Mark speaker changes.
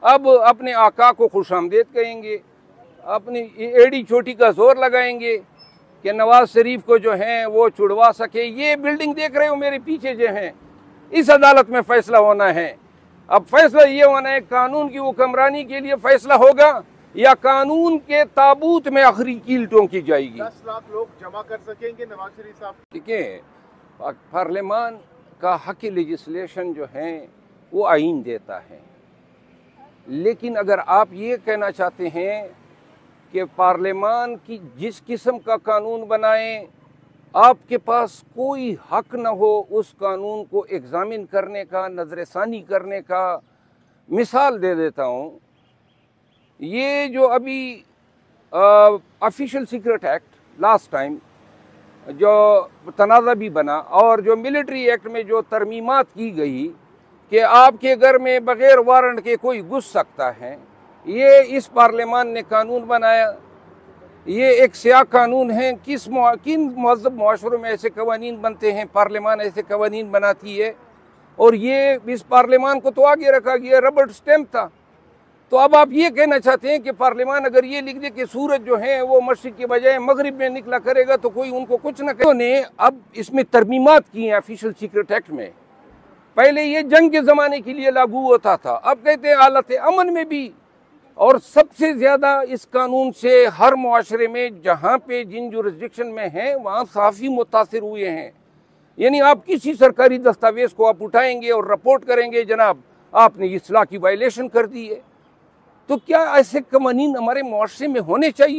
Speaker 1: अब अपने आका को खुशामदीद कहेंगे, अपनी एड़ी छोटी का जोर लगाएंगे कि नवाज शरीफ को जो है वो छुड़वा सके। ये बिल्डिंग देख रहे हो मेरे पीछे जो है, इस अदालत में फैसला होना है। अब फैसला ये होना है कानून की हुक्मरानी के लिए फैसला होगा या कानून के ताबूत में आखिरी कील ठोंकी जाएगी।
Speaker 2: 10 लाख लोग जमा कर सकेंगे नवाज शरीफ साहब?
Speaker 1: ठीक है, पार्लियामान का हक लेजिस्लेशन जो है वो आइन देता है, लेकिन अगर आप ये कहना चाहते हैं कि पार्लियामान की जिस किस्म का कानून बनाएं, आपके पास कोई हक न हो उस कानून को एग्जामिन करने का, नजरसानी करने का। मिसाल दे देता हूँ, ये जो अभी official secret act last time जो तनाज़ा भी बना और जो मिलिट्री एक्ट में जो तरमीमात की गई कि आपके घर में बग़ैर वारंट के कोई घुस सकता है, ये इस पार्लियामान ने कानून बनाया। ये एक स्याह कानून है। किन महज़ब मुआशरों में ऐसे कवानीन बनते हैं? पार्लियामान ऐसे कवानीन बनाती है और ये इस पार्लियामान को तो आगे रखा गया, रबड़ स्टैम्प था। तो अब आप ये कहना चाहते हैं कि पार्लियामान अगर ये लिख दे कि सूरज जो है वो मशरिक के बजाय मगरिब में निकला करेगा तो कोई उनको कुछ न करे। ने अब इसमें तरमीमात की हैं ऑफिशियल सीक्रेट एक्ट में। पहले ये जंग के ज़माने के लिए लागू होता था, अब कहते हैं हालत अमन में भी। और सबसे ज़्यादा इस कानून से हर मुआशरे में जहाँ पे जिन जुरिस्डिक्शन में हैं वहाँ सहाफ़ी मुतासिर हुए हैं। यानी आप किसी सरकारी दस्तावेज़ को आप उठाएंगे और रिपोर्ट करेंगे जनाब आपने इस्लाह की वायलेशन कर दी है। तो क्या ऐसे कवानीन हमारे मुआशरे में होने चाहिए?